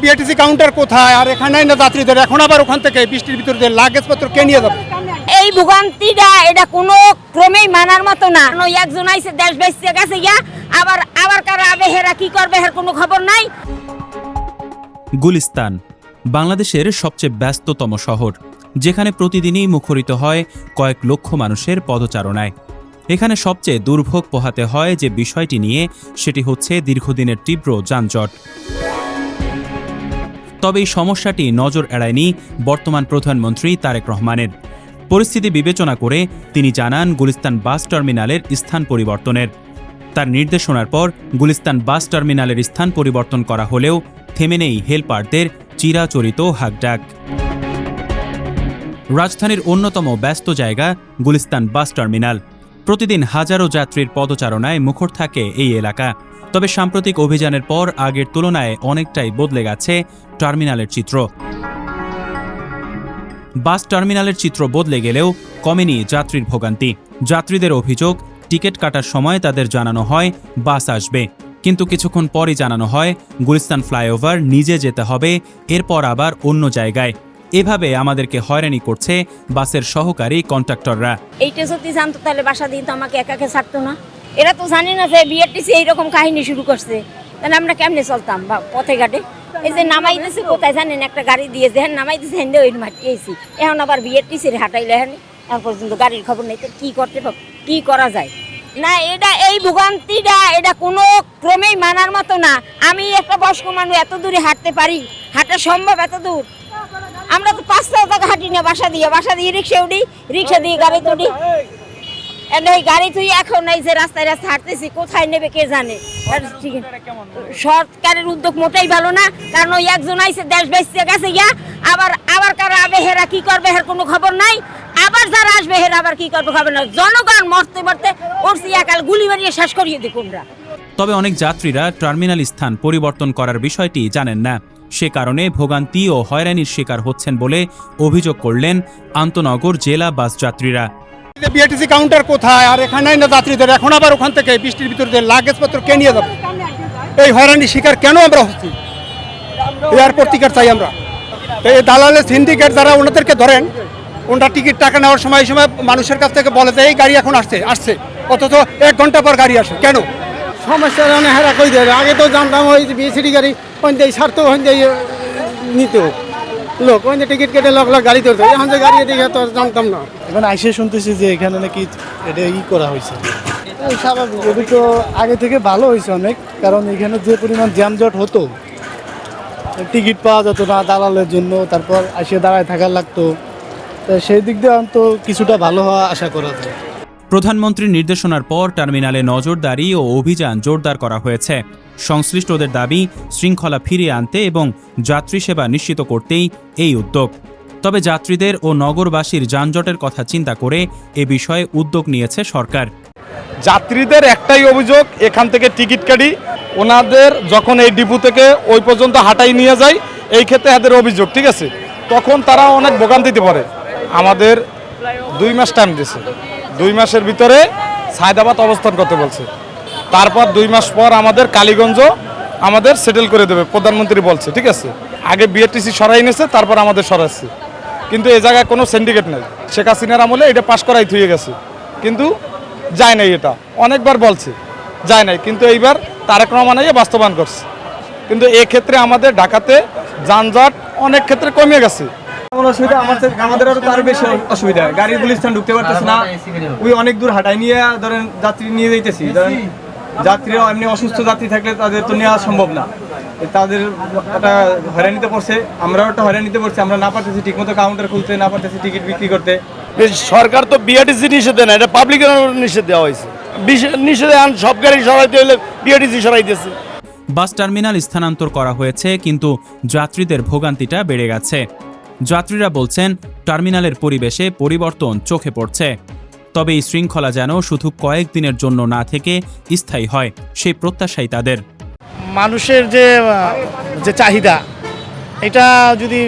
BRTC counter কোথায় আর এখানে না যাত্রীদের এখন আবার ওখান থেকে বৃষ্টির ভিতরে যে লাগেজপত্র কে নিয়ে যাবে? এই ভোগান্তিটা এটা কোনো ক্রমেই মানার মতো না। একজন আইসে দেশ বেঁচে গেছে ইয়া আবার কারা আবেহেরা কি করবে এর কোনো খবর নাই। গুলিস্তান বাংলাদেশের সবচেয়ে ব্যস্ততম শহর, যেখানে প্রতিদিনই মুখরিত হয় কয়েক লক্ষ মানুষের পদচারণায়। এখানে সবচেয়ে দুর্ভোগ পোহাতে হয় যে বিষয়টি নিয়ে, সেটি হচ্ছে দীর্ঘদিনের তীব্র যানজট। তবে এই সমস্যাটি নজর এড়ায়নি বর্তমান প্রধানমন্ত্রী তারেক রহমানের। পরিস্থিতি বিবেচনা করে তিনি জানান গুলিস্তান বাস টার্মিনালের স্থান পরিবর্তনের। তার নির্দেশনার পর গুলিস্তান বাস টার্মিনালের স্থান পরিবর্তন করা হলেও থেমে নেই হেলপারদের চিরাচরিত হাঁকডাক। রাজধানীর অন্যতম ব্যস্ত জায়গা গুলিস্তান বাস টার্মিনাল। প্রতিদিন হাজারো যাত্রীর পদচারণায় মুখর থাকে এই এলাকা। তবে সাম্প্রতিক অভিযানের পর আগের তুলনায় অনেকটাই বদলে গেছে টার্মিনালের চিত্র। বাস টার্মিনালের চিত্র বদলে গেলেও কমেনি যাত্রীর ভোগান্তি। যাত্রীদের অভিযোগ, টিকিট কাটার সময় তাদের জানানো হয় বাস আসবে, কিন্তু কিছুক্ষণ পরই জানানো হয় গুলিস্তান ফ্লাইওভার নিজে যেতে হবে, এরপর আবার অন্য জায়গায়। এভাবে আমাদেরকে হয়রানি করছে বাসের সহকারী কন্ট্রাক্টররা। এইটা যদি জানতো তাহলে বাসা দিন তো আমাকে একাকে ছাড়তো না। এরা তো জানি না যে বিআরটিসি এইরকম কাহিনী শুরু করছে, তাহলে আমরা কেমনে চলতাম বা পথে ঘাটে। এই যে নামাই দিয়েছে কোথায় জানেন, একটা গাড়ি দিয়ে যে নামাই দিয়েছে হেন্দে ওই মাটিয়েছি, এখন আবার বিআরটিসির হাঁটাইলে এখন পর্যন্ত গাড়ির খবর নেই। তো কি করা যায় না? এই ভোগান্তিটা এটা কোনো ক্রমেই মানার মতো না। আমি একটা বয়স্ক মানুষ, এত দূরে হাঁটতে পারি? হাঁটা সম্ভব এত দূর? আমরা তো 500 টাকা হাঁটি না বাসা দিয়ে রিক্সা উঠি, রিক্সা দিয়ে গাড়ি তুলি। এই গাড়ি তুই এখন এই যে রাস্তায় হাঁটতেছি, কোথায় নেবে কে জানে। সরকারের উদ্যোগ মোটেই ভালো না, কারণ ওই একজন আইসে দেশ বেঁচে গেছে ইয়া আবার কারা আবেহেরা কি করবে এর কোনো খবর নাই। আবার যারা আসবে হেরা আবার কি করবে খবর না। জনগণ মরতে মরতে ওরছি একাল গুলি মারিয়ে শেষ করিয়ে দিই কোনরা। তবে অনেক যাত্রীরা টার্মিনাল স্থান পরিবর্তন করার বিষয়টি জানেন না। সে কারণে ভোগান্তি ও হয়রানির শিকার হচ্ছেন বলে অভিযোগ করলেন আন্তনগর জেলা বাস যাত্রীরা। বিআরটিসি কাউন্টার কোথায় আর এখানে না যাত্রীদের এখন আবার ওখান থেকে বৃষ্টির ভিতরে যে লাগেজপত্র কে নিয়ে যাবে? এই হয়রানির শিকার কেন আমরা হচ্ছি? এর প্রতিকার চাই আমরা। তো এই দালালের সিন্ডিকেট যারা ওনাদেরকে ধরেন, ওনারা টিকিট টাকা নেওয়ার সময় মানুষের কাছ থেকে বলে যে এই গাড়ি এখন আসছে, অথচ 1 ঘন্টা পর গাড়ি আসে কেন? সমস্যা হেরা কই দেয়। আগে তো জানতাম ওই বিএসিডি গাড়ি ওই ছাড়তো, ওই নিত লোক, ওই টিকিট কেটে লোক গাড়ি ধরতো। এখন যে গাড়ি দেখে তো জানতাম না। এখন আইসে শুনতেছি যে এখানে নাকি এটা করা হয়েছে। স্বাভাবিক, এটা তো আগে থেকে ভালো হয়েছে অনেক, কারণ এখানে যে পরিমাণ জ্যামজট হতো, টিকিট পাওয়া যেত না দালালের জন্য, তারপর আসে দাঁড়ায় থাকা লাগতো। তো সেই দিক দিয়ে অন্তত কিছুটা ভালো হওয়া আশা করা যায়। প্রধানমন্ত্রীর নির্দেশনার পর টার্মিনালে নজরদারি ও অভিযান জোরদার করা হয়েছে। সংশ্লিষ্টদের দাবি শৃঙ্খলা ফিরিয়ে আনতে এবং যাত্রী সেবা নিশ্চিত করতেই এই উদ্যোগ। তবে যাত্রীদের ও নগরবাসীর যানজটের কথা চিন্তা করে এ বিষয়ে উদ্যোগ নিয়েছে সরকার। যাত্রীদের একটাই অভিযোগ, এখান থেকে টিকিট কাটি, ওনাদের যখন এই ডিপো থেকে ওই পর্যন্ত হাঁটাই নিয়ে যায়, এই ক্ষেত্রে এদের অভিযোগ, ঠিক আছে, তখন তারা অনেক ভোগান্তিতে পড়ে। আমাদের 2 মাস টাইম দিয়েছে, 2 মাসের ভিতরে সায়দাবাদ অবস্থান করতে বলছে। তারপর 2 মাস পর আমাদের কালীগঞ্জ আমাদের সেটেল করে দেবে প্রধানমন্ত্রী বলছে, ঠিক আছে। আগে বিআরটিসি সরাই নিয়েছে, তারপর আমাদের সরাচ্ছে, কিন্তু এই জায়গায় কোনো সিন্ডিকেট নেই। শেখ হাসিনার আমলে এটা পাশ করাই থুয়ে গেছে, কিন্তু যায় নাই। এটা অনেকবার বলছে যায় নাই, কিন্তু এইবার তারেক রহমান বাস্তবায়ন করছে। কিন্তু এক্ষেত্রে আমাদের ঢাকাতে যানজট অনেক ক্ষেত্রে কমে গেছে। অসুবিধা আমাদের আরো তার বেশি অসুবিধা। গাড়ির গুলিস্তান ঢুকতে পারতেছে না, ওই অনেক দূর হাঁটাই নিয়ে ধরেন যাত্রী নিয়ে যাইতেছি। ধরেন যাত্রীরা এমনি অসুস্থ যাত্রী থাকলে তাদের তো নেওয়া সম্ভব না, তাদের একটা হয়রানিতে পড়ছে, আমরাও একটা হয়রানিতে পড়ছি। আমরা না পারতেছি ঠিকমতো কাউন্টার খুলতে, না পারতেছি টিকিট বিক্রি করতে। সরকার তো বিআরটিসি নিষেধ দেয় না, এটা পাবলিকের নিষেধ দেওয়া হয়েছে। নিষেধে সব গাড়ি সরাইতে হলে বিআরটিসি সরাইতেছে। বাস টার্মিনাল স্থানান্তর করা হয়েছে, কিন্তু যাত্রীদের ভোগান্তিটা বেড়ে গেছে। যাত্রীরা বলছেন টার্মিনালের পরিবেশে পরিবর্তন চোখে পড়ছে। তবে এই শৃঙ্খলা যেন শুধু কয়েকদিনের জন্য না থেকে স্থায়ী হয়, সেই প্রত্যাশাই তাদের। মানুষের যে চাহিদা, এটা যদি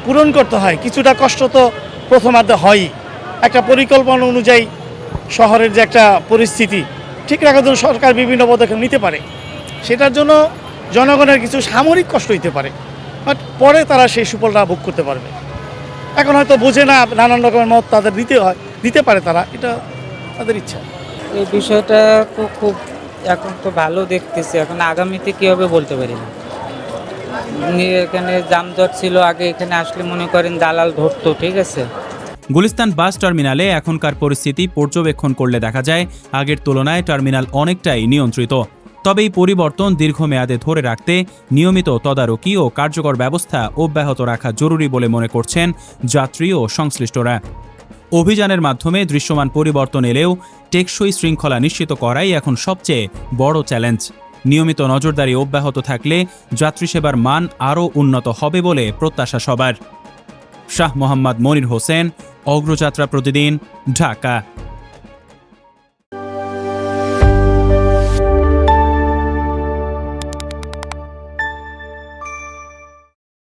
পূরণ করতে হয়, কিছুটা কষ্ট তো প্রথমার্ধে হয়ই। একটা পরিকল্পনা অনুযায়ী শহরের যে একটা পরিস্থিতি ঠিক রাখার জন্য সরকার বিভিন্ন পদক্ষেপ নিতে পারে। সেটার জন্য জনগণের কিছু সামরিক কষ্ট হইতে পারে, বাট পরে তারা সেই সুফলটা ভোগ করতে পারবে। এখন হয়তো বোঝে না, নানান রকমের মত তাদের দিতে পারে, তারা এটা তাদের ইচ্ছা। এই বিষয়টা তো খুব এখন তো ভালো দেখতেছি, এখন আগামীতে কী হবে বলতে পারি না। এখানে যানজট ছিল আগে, এখানে আসলে মনে করেন দালাল ধরতো, ঠিক আছে। গুলিস্তান বাস টার্মিনালে এখনকার পরিস্থিতি পর্যবেক্ষণ করলে দেখা যায় আগের তুলনায় টার্মিনাল অনেকটাই নিয়ন্ত্রিত। তবে এই পরিবর্তন দীর্ঘমেয়াদে ধরে রাখতে নিয়মিত তদারকি ও কার্যকর ব্যবস্থা অব্যাহত রাখা জরুরি বলে মনে করছেন যাত্রী ও সংশ্লিষ্টরা। অভিযানের মাধ্যমে দৃশ্যমান পরিবর্তন এলেও টেকসই শৃঙ্খলা নিশ্চিত করাই এখন সবচেয়ে বড় চ্যালেঞ্জ। নিয়মিত নজরদারি অব্যাহত থাকলে যাত্রী সেবার মান আরও উন্নত হবে বলে প্রত্যাশা সবার। শাহ মোহাম্মদ মনির হোসেন, অগ্রযাত্রা প্রতিদিন, ঢাকা।